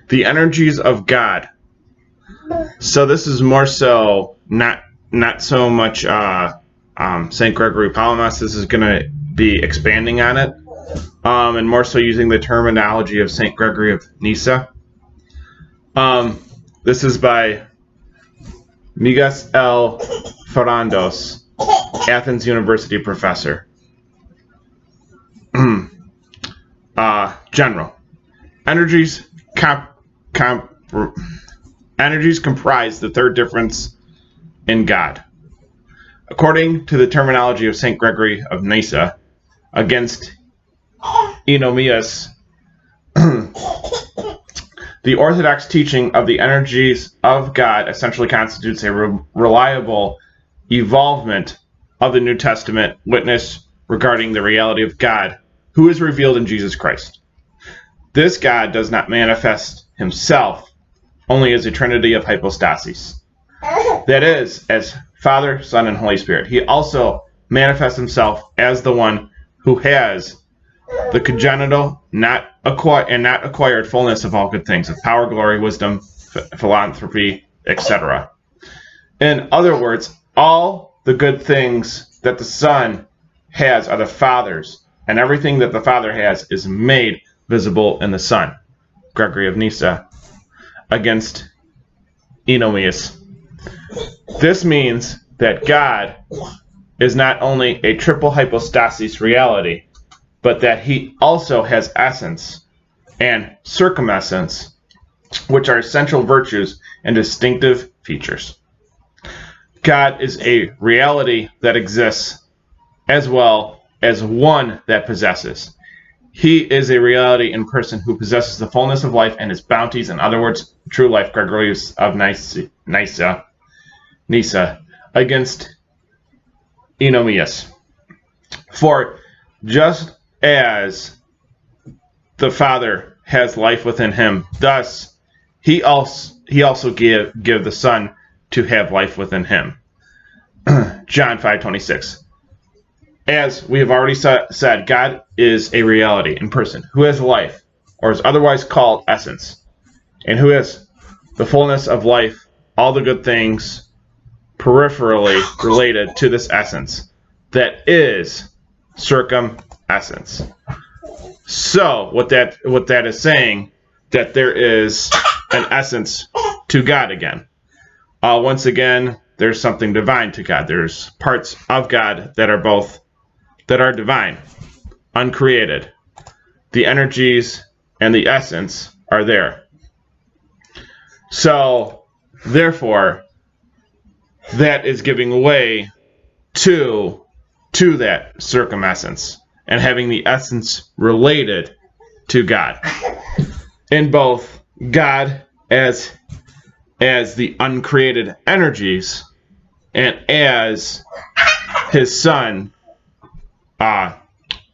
The energies of God. So this is more so not so much Saint Gregory Palamas. This is going to be expanding on it, and more so using the terminology of Saint Gregory of Nyssa. This is by Miguel Ferrandos, Athens University professor. General. Energies comprise the third difference in God. According to the terminology of Saint Gregory of Nyssa, against Eunomius, the Orthodox teaching of the energies of God essentially constitutes a reliable evolvement of the New Testament witness regarding the reality of God, who is revealed in Jesus Christ. This God does not manifest himself only as a trinity of hypostases. That is, as Father, Son, and Holy Spirit. He also manifests himself as the one who has the congenital, not acquired fullness of all good things, of power, glory, wisdom, philanthropy, etc. In other words, all the good things that the Son has are the Father's, and everything that the Father has is made visible in the Son. Gregory of Nyssa, against Eunomius. This means that God is not only a triple-hypostasis reality, but that he also has essence and circum-essence, which are essential virtues and distinctive features. God is a reality that exists as well as one that possesses. He is a reality in person who possesses the fullness of life and his bounties, in other words, true life. Gregory of Nyssa, against Eunomius. For just as the Father has life within him, thus he also give the Son to have life within him. John 5:26. As we have already said, God is a reality in person who has life, or is otherwise called essence, and who has the fullness of life, all the good things peripherally related to this essence, that is circum-essence. So what that is saying, that there is an essence to God again. Once again, there's something divine to God. There's parts of God that are divine, uncreated. The energies and the essence are there. So, therefore, that is giving way to that circum-essence and having the essence related to God. In both God as the uncreated energies and as his Son,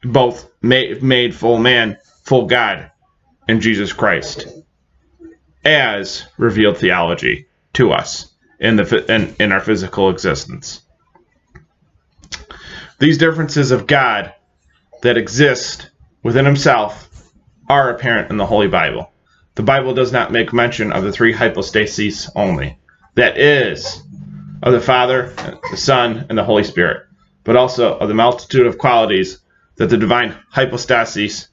both made full man, full God in Jesus Christ, as revealed theology to us in our physical existence. These differences of God that exist within himself are apparent in the Holy Bible. The Bible does not make mention of the three hypostases only, that is, of the Father, the Son, and the Holy Spirit, but also of the multitude of qualities that the divine hypostases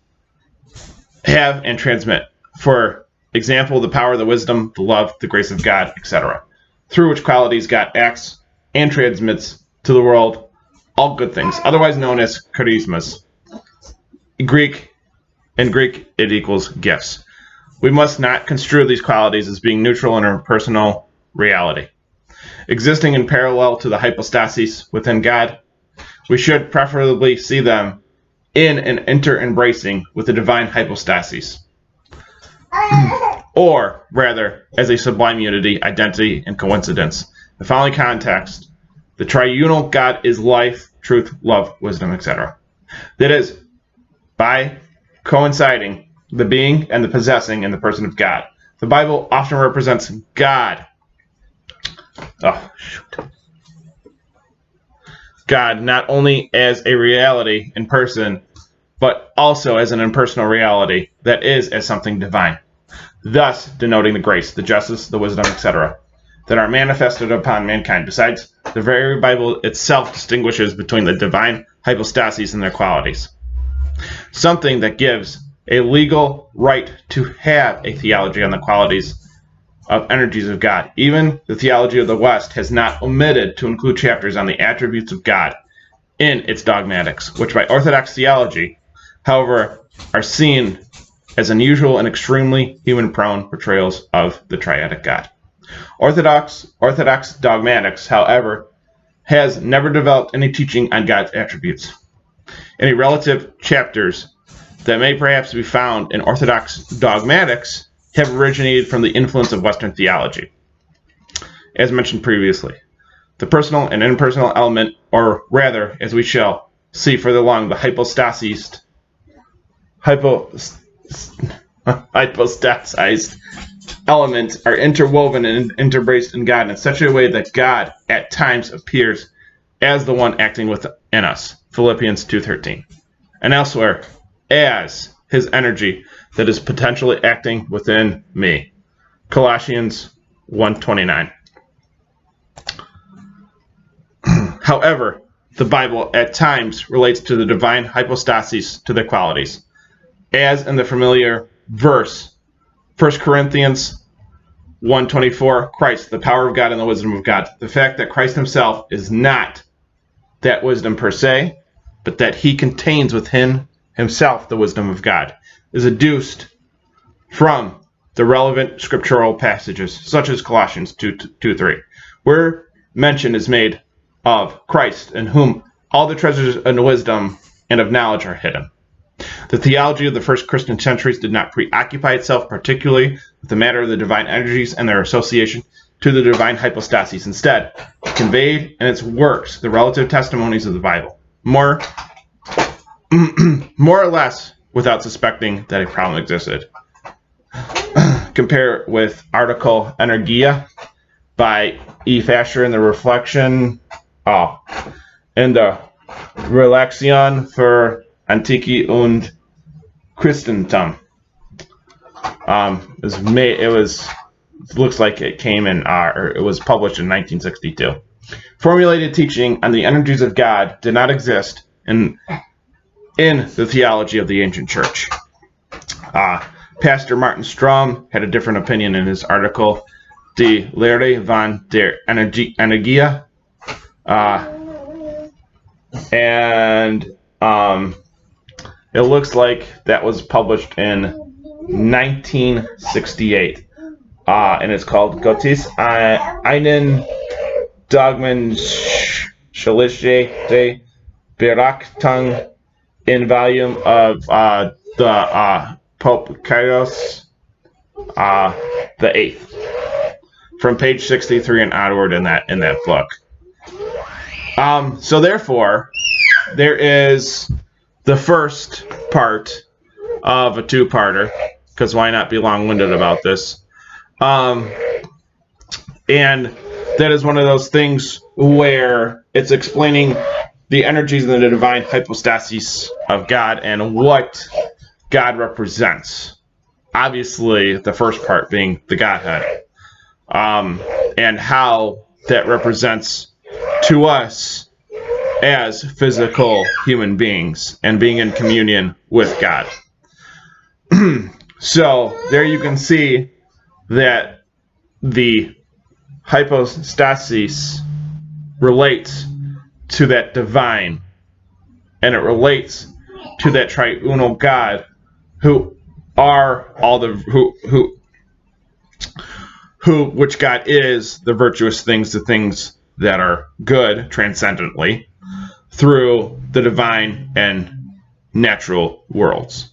have and transmit. For example, the power, the wisdom, the love, the grace of God, etc., through which qualities God acts and transmits to the world all good things, otherwise known as charismas. In Greek, it equals gifts. We must not construe these qualities as being neutral in our personal reality, existing in parallel to the hypostases within God. We should preferably see them in an inter-embracing with the divine hypostases, or rather as a sublime unity, identity, and coincidence. The following context: the triunal God is life, truth, love, wisdom, etc. That is, by coinciding the being and the possessing in the person of God. The Bible often represents God. God not only as a reality in person, but also as an impersonal reality that is as something divine. thus denoting the grace, the justice, the wisdom, etc., that are manifested upon mankind. Besides, the very Bible itself distinguishes between the divine hypostases and their qualities, something that gives a legal right to have a theology on the qualities of energies of God. Even the theology of the West has not omitted to include chapters on the attributes of God in its dogmatics, which by Orthodox theology, however, are seen as unusual and extremely human-prone portrayals of the triadic God. Orthodox dogmatics, however, has never developed any teaching on God's attributes. Any relative chapters that may perhaps be found in Orthodox dogmatics have originated from the influence of Western theology. As mentioned previously, the personal and impersonal element, or rather, as we shall see further along, the hypostaticized elements are interwoven and interbraced in God in such a way that God at times appears as the one acting within us, Philippians 2:13, and elsewhere as his energy that is potentially acting within me, Colossians 1:29. However, the Bible at times relates to the divine hypostases to their qualities, as in the familiar verse, 1 Corinthians 1:24, Christ, the power of God and the wisdom of God. The fact that Christ himself is not that wisdom per se, but that he contains within himself the wisdom of God, is adduced from the relevant scriptural passages, such as Colossians 2:3, where mention is made of Christ, in whom all the treasures of wisdom and of knowledge are hidden. The theology of the first Christian centuries did not preoccupy itself particularly with the matter of the divine energies and their association to the divine hypostases. Instead, it conveyed in its works the relative testimonies of the Bible, more or less without suspecting that a problem existed. Compare with article Energia by E. Fasher in the Reflection in the Relation für Antike und Christentum. It looks like it came in, or it was published in 1962. Formulated teaching on the energies of God did not exist in the theology of the ancient church. Pastor Martin Strom had a different opinion in his article, Die Lehre von der Energie, and it looks like that was published in 1968, and it's called Gottes einen Dogmenschliche Betrachtung in volume of the Pope Kyros the Eighth, from page 63 and onward in that book. So therefore, there is the first part of a two-parter, because why not be long-winded about this? And that is one of those things where it's explaining the energies and the divine hypostases of God and what God represents. Obviously, the first part being the Godhead, and how that represents to us as physical human beings and being in communion with God. So there you can see that the hypostasis relates to that divine, and it relates to that triunal God, who are all the which God is the virtuous things, the things that are good transcendently, through the divine and natural worlds.